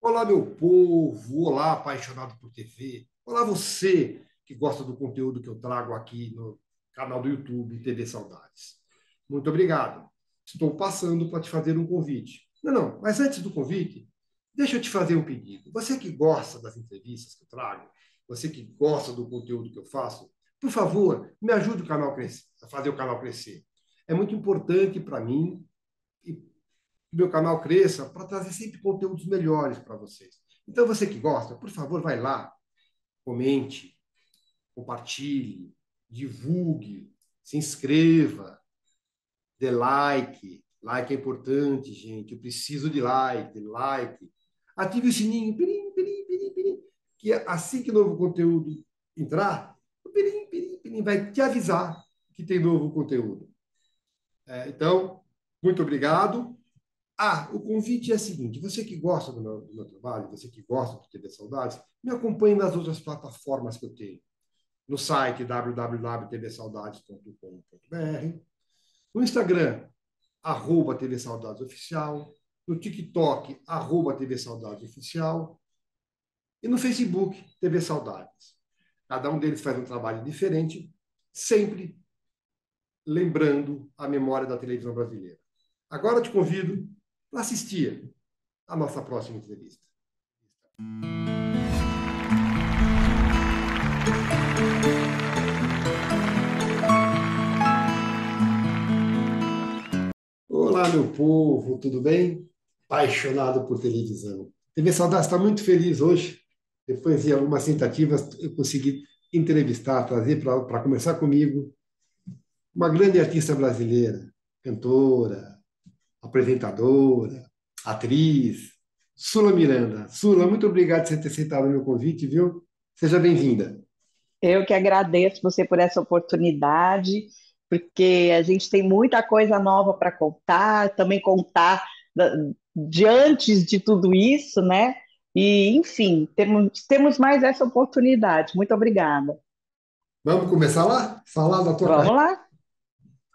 Olá, meu povo! Olá, apaixonado por TV! Olá, você que gosta do conteúdo que eu trago aqui no canal do YouTube TV Saudades. Muito obrigado. Estou passando para te fazer um convite. Não, mas antes do convite, deixa eu te fazer um pedido. Você que gosta das entrevistas que eu trago, você que gosta do conteúdo que eu faço, por favor, me ajude o canal a fazer o canal crescer. É muito importante para mim e meu canal cresça para trazer sempre conteúdos melhores para vocês. Então, você que gosta, por favor, vai lá, comente, compartilhe, divulgue, se inscreva, dê like. Like é importante, gente. Eu preciso de like. Ative o sininho, pirim, pirim, pirim, pirim, que assim que novo conteúdo entrar, o pirim, pirim, pirim vai te avisar que tem novo conteúdo. Então, muito obrigado. O convite é o seguinte: você que gosta do meu trabalho, você que gosta do TV Saudades, me acompanhe nas outras plataformas que eu tenho. No site www.tvsaudades.com.br, no Instagram, @TV Saudades Oficial, no TikTok, @TV Saudades Oficial, e no Facebook, TV Saudades. Cada um deles faz um trabalho diferente, sempre lembrando a memória da televisão brasileira. Agora eu te convido para assistir a nossa próxima entrevista. Olá, meu povo, tudo bem? Apaixonado por televisão. TV Saudades está muito feliz hoje. Depois de algumas tentativas, eu consegui entrevistar, trazer para conversar comigo uma grande artista brasileira, cantora, apresentadora, atriz, Sula Miranda. Sula, muito obrigado por você ter aceitado o meu convite, viu? Seja bem-vinda. Eu que agradeço você por essa oportunidade, porque a gente tem muita coisa nova para contar, também contar da- de antes de tudo isso, né? E, enfim, temos mais essa oportunidade. Muito obrigada. Vamos começar lá? Falar da tua Vamos carreira? lá,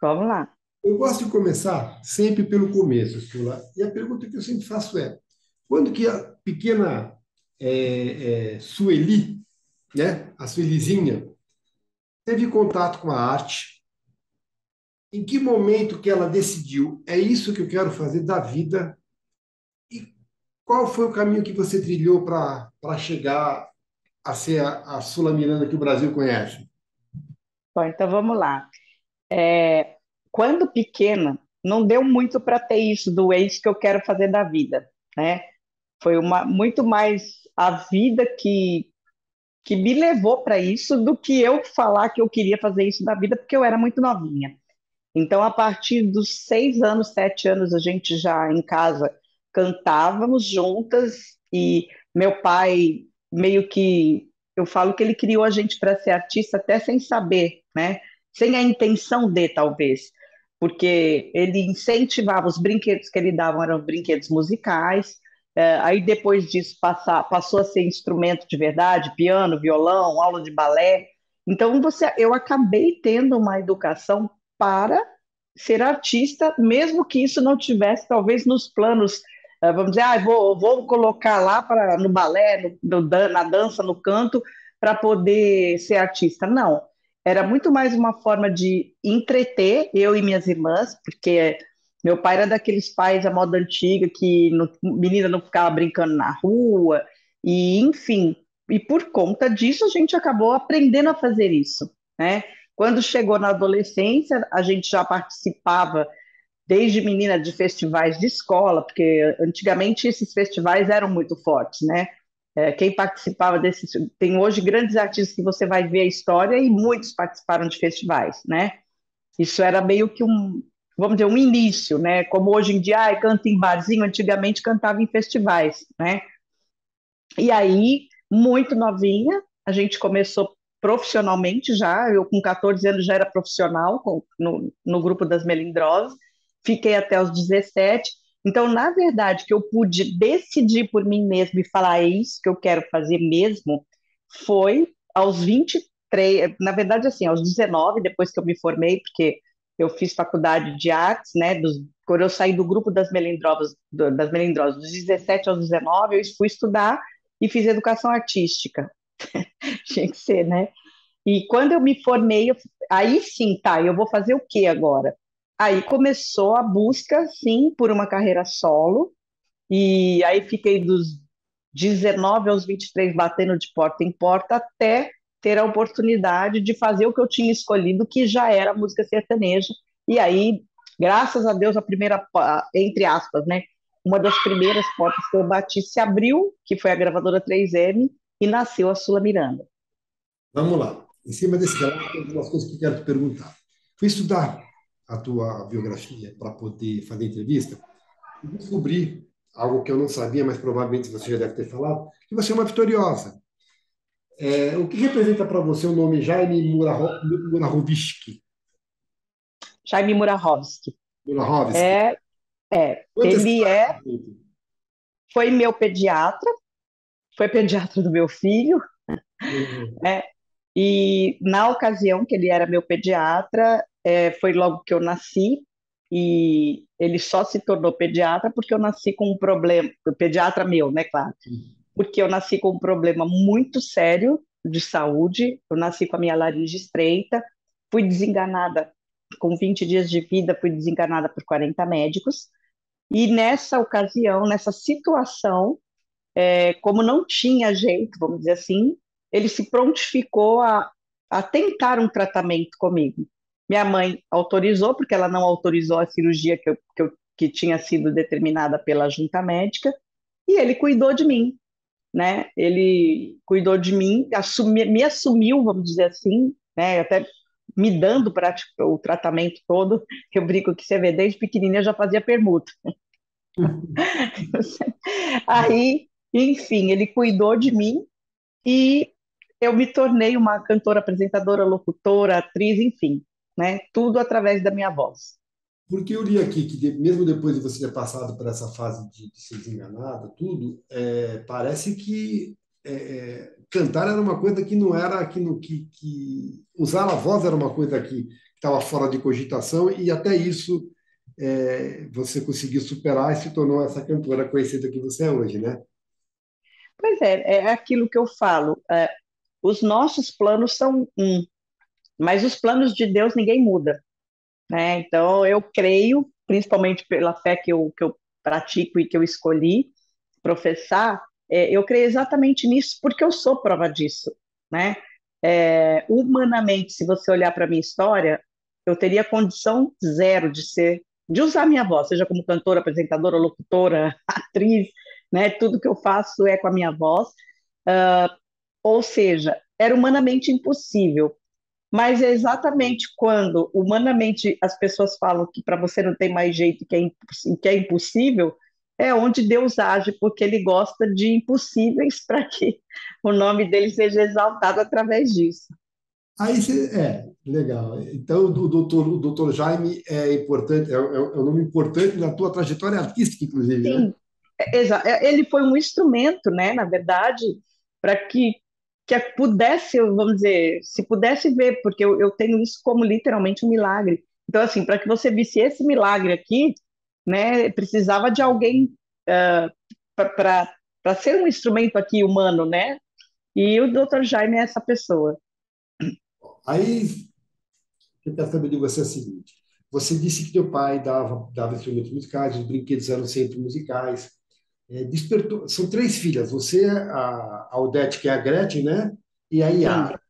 vamos lá. Eu gosto de começar sempre pelo começo, Sula. E a pergunta que eu sempre faço é: quando que a pequena Sueli, né, a Suelizinha, teve contato com a arte? Em que momento que ela decidiu, é isso que eu quero fazer da vida? E qual foi o caminho que você trilhou para chegar a ser a Sula Miranda que o Brasil conhece? Bom, então vamos lá. Quando pequena, não deu muito para ter isso do ex que eu quero fazer da vida, né? Foi muito mais a vida que me levou para isso do que eu falar que eu queria fazer isso da vida, porque eu era muito novinha. Então, a partir dos 6 anos, 7 anos, a gente já em casa cantávamos juntas e meu pai meio que eu falo que ele criou a gente para ser artista até sem saber, né? Sem a intenção de, talvez, porque ele incentivava os brinquedos que ele dava eram brinquedos musicais. Aí depois disso passou a ser instrumento de verdade, piano, violão, aula de balé. Então eu acabei tendo uma educação para ser artista, mesmo que isso não tivesse, talvez, nos planos, vamos dizer, vou colocar lá no balé, na dança, no canto, para poder ser artista. Não, era muito mais uma forma de entreter eu e minhas irmãs, porque meu pai era daqueles pais à moda antiga que menina não ficava brincando na rua, e enfim, e por conta disso a gente acabou aprendendo a fazer isso, né? Quando chegou na adolescência, a gente já participava desde menina de festivais de escola, porque antigamente esses festivais eram muito fortes, né? Quem participava desses. Tem hoje grandes artistas que você vai ver a história e muitos participaram de festivais, né? Isso era meio que vamos dizer, um início, né? Como hoje em dia, canta em barzinho, antigamente cantava em festivais, né? E aí, muito novinha, a gente começou profissionalmente já. Eu, com 14 anos, já era profissional no grupo das Melindrosas. Fiquei até os 17. Então, na verdade, que eu pude decidir por mim mesma e falar, é isso que eu quero fazer mesmo, foi aos 23, na verdade, assim, aos 19, depois que eu me formei, porque eu fiz faculdade de artes, né, quando eu saí do grupo das Melindrosas, dos 17 aos 19, eu fui estudar e fiz educação artística. Tinha que ser, né? E quando eu me formei, aí sim, tá, eu vou fazer o que agora? Aí começou a busca, sim, por uma carreira solo, e aí fiquei dos 19 aos 23 batendo de porta em porta até ter a oportunidade de fazer o que eu tinha escolhido, que já era música sertaneja. E aí, graças a Deus, a primeira, entre aspas, né? Uma das primeiras portas que eu bati se abriu, que foi a gravadora 3M, e nasceu a Sula Miranda. Vamos lá. Em cima desse relato, tem algumas coisas que eu quero te perguntar. Fui estudar a tua biografia para poder fazer entrevista e descobri algo que eu não sabia, mas provavelmente você já deve ter falado, que você é uma vitoriosa. O que representa para você o nome Jaime Murahovski? Jaime Murahovski. Murahovski. É, Quantas ele classes tem? foi meu pediatra, foi pediatra do meu filho, né? E na ocasião que ele era meu pediatra, foi logo que eu nasci, e ele só se tornou pediatra porque eu nasci com um problema, pediatra meu, né, claro, porque eu nasci com um problema muito sério de saúde, eu nasci com a minha laringe estreita, fui desenganada com 20 dias de vida, fui desenganada por 40 médicos, e nessa ocasião, nessa situação, como não tinha jeito, vamos dizer assim, ele se prontificou a tentar um tratamento comigo. Minha mãe autorizou, porque ela não autorizou a cirurgia que tinha sido determinada pela junta médica, e ele cuidou de mim, né? Ele cuidou de mim, me assumiu, vamos dizer assim, né? Até me dando o tratamento todo. Eu brinco que você vê, desde pequenininha eu já fazia permuta. Aí, enfim, ele cuidou de mim e eu me tornei uma cantora, apresentadora, locutora, atriz, enfim, né? Tudo através da minha voz. Porque eu li aqui que, mesmo depois de você ter passado por essa fase de ser desenganada, tudo, parece que cantar era uma coisa que não era, que usar a voz era uma coisa que estava fora de cogitação, e até isso você conseguiu superar e se tornou essa cantora conhecida que você é hoje, né? Pois é aquilo que eu falo. Os nossos planos são mas os planos de Deus ninguém muda, né? Então eu creio, principalmente pela fé que eu pratico e que eu escolhi professar, eu creio exatamente nisso porque eu sou prova disso, né? Humanamente, se você olhar para a minha história, eu teria condição zero de usar minha voz, seja como cantora, apresentadora, locutora, atriz, né? Tudo que eu faço é com a minha voz, ou seja, era humanamente impossível. Mas é exatamente quando humanamente as pessoas falam que para você não tem mais jeito, que é impossível, é onde Deus age, porque Ele gosta de impossíveis para que o nome dele seja exaltado através disso. Aí legal. Então o doutor Jaime é importante, é um nome importante na tua trajetória artística, inclusive, né? Sim, ele foi um instrumento, né, na verdade, para que pudesse, vamos dizer, se pudesse ver, porque eu tenho isso como literalmente um milagre. Então, assim, para que você visse esse milagre aqui, né, precisava de alguém para ser um instrumento aqui humano, né? E o Dr. Jaime é essa pessoa. Aí o que eu quero saber de você é o seguinte: você disse que teu pai dava instrumentos musicais, os brinquedos eram sempre musicais. Despertou, são três filhas, você, a Odete, que é a Gretchen, né? E a Sim, Yara.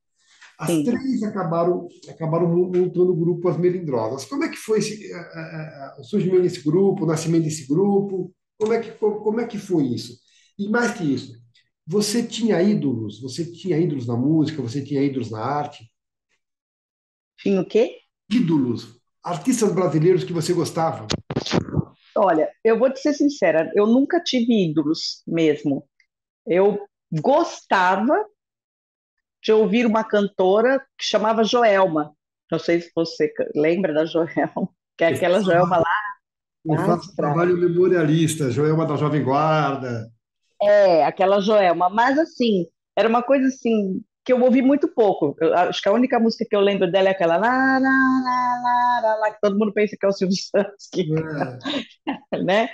As sim. três acabaram montando o grupo As Melindrosas. Como é que foi o surgimento desse grupo, o nascimento desse grupo? Como é que foi isso? E mais que isso, você tinha ídolos? Você tinha ídolos na música? Você tinha ídolos na arte? Tinha o quê? Ídolos, artistas brasileiros que você gostava? Olha, eu vou te ser sincera, eu nunca tive ídolos mesmo. Eu gostava de ouvir uma cantora que chamava Joelma. Não sei se você lembra da Joelma, que é Eu aquela faço, Joelma eu lá faço de trás. trabalho memorialista, Joelma da Jovem Guarda. Aquela Joelma. Mas assim, era uma coisa assim que eu ouvi muito pouco. Eu acho que a única música que eu lembro dela é aquela lá, lá, lá, lá, lá, lá, que todo mundo pensa que é o Silvio Santos, que, É. né?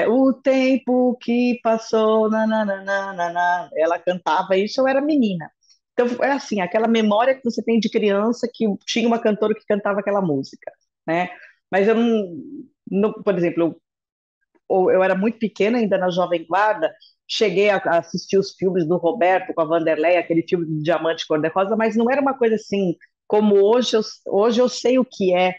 O tempo que passou, nananana, ela cantava isso, eu era menina. Então, é assim, aquela memória que você tem de criança que tinha uma cantora que cantava aquela música, né? Mas eu por exemplo, eu era muito pequena ainda na Jovem Guarda, cheguei a assistir os filmes do Roberto com a Vanderlei, aquele filme do Diamante Cor-de-Rosa, mas não era uma coisa assim, como hoje eu sei o que é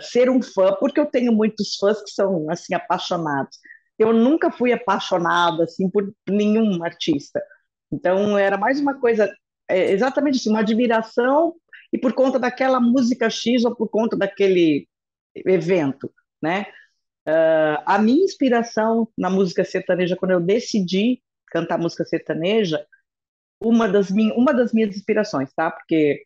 ser um fã, porque eu tenho muitos fãs que são assim apaixonados. Eu nunca fui apaixonada assim por nenhum artista. Então era mais uma coisa exatamente assim, uma admiração e por conta daquela música X ou por conta daquele evento, né? A minha inspiração na música sertaneja, quando eu decidi cantar música sertaneja, uma das minhas inspirações, tá? Porque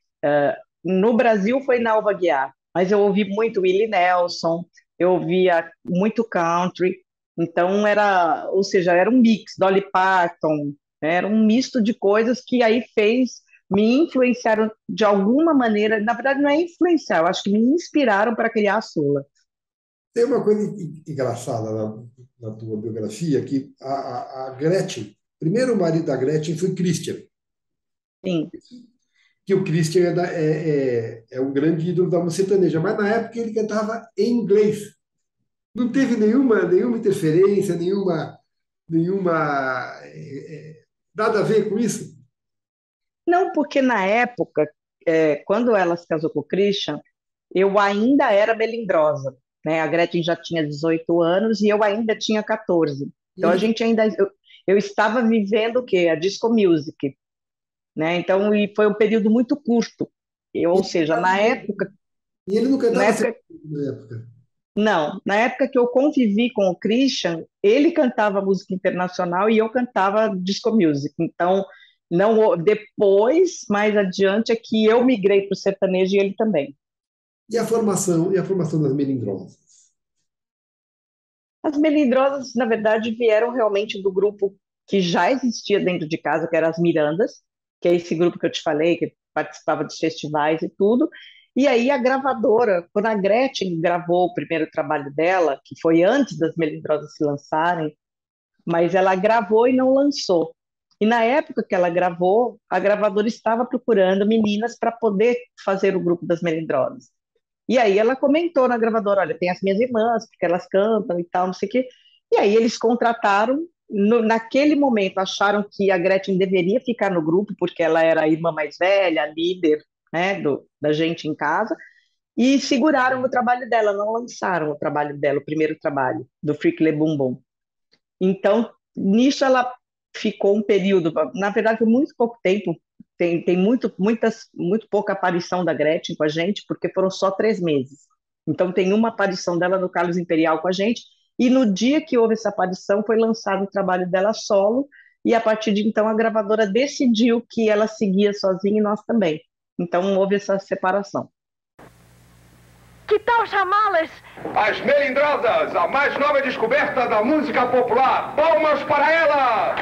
no Brasil foi Nalva Guiar, mas eu ouvi muito Willie Nelson, eu ouvia muito country, então era, ou seja, era um mix, Dolly Parton, né? Era um misto de coisas que aí me influenciaram de alguma maneira, na verdade não é influenciar, eu acho que me inspiraram para criar a Sula. Tem uma coisa engraçada na tua biografia, que a Gretchen, primeiro o marido da Gretchen foi Christian, Sim. que o Christian é um grande ídolo da música sertaneja, mas na época ele cantava em inglês. Não teve nenhuma interferência, nenhuma nada a ver com isso. Não, porque na época, quando ela se casou com o Christian, eu ainda era melindrosa, né? A Gretchen já tinha 18 anos e eu ainda tinha 14. E Então a ele, gente ainda, eu estava vivendo o quê? A disco music, né? Então e foi um período muito curto. Ou ele, seja, e ele não na cantava época, sertanejo na época. não, na época que eu convivi com o Christian, ele cantava música internacional e eu cantava disco music. Então não depois, mais adiante, é que eu migrei para o sertanejo e ele também. E a formação das Melindrosas. As melindrosas, na verdade, vieram realmente do grupo que já existia dentro de casa, que eram as Mirandas, que é esse grupo que eu te falei, que participava dos festivais e tudo. E aí a gravadora, quando a Gretchen gravou o primeiro trabalho dela, que foi antes das Melindrosas se lançarem, mas ela gravou e não lançou. E na época que ela gravou, a gravadora estava procurando meninas para poder fazer o grupo das Melindrosas. E aí ela comentou na gravadora, olha, tem as minhas irmãs, porque elas cantam e tal, não sei o quê. E aí eles contrataram, naquele momento acharam que a Gretchen deveria ficar no grupo, porque ela era a irmã mais velha, a líder, né, da gente em casa, e seguraram o trabalho dela, não lançaram o trabalho dela, o primeiro trabalho, do Freak Le Boom Boom. Então, nisso ela ficou um período, na verdade, foi muito pouco tempo, tem muito pouca aparição da Gretchen com a gente, porque foram só 3 meses. Então, tem uma aparição dela no Carlos Imperial com a gente, e no dia que houve essa aparição, foi lançado o trabalho dela solo, e a partir de então a gravadora decidiu que ela seguia sozinha e nós também. Então, houve essa separação. Que tal chamá-las? As Melindrosas, a mais nova descoberta da música popular. Palmas para ela!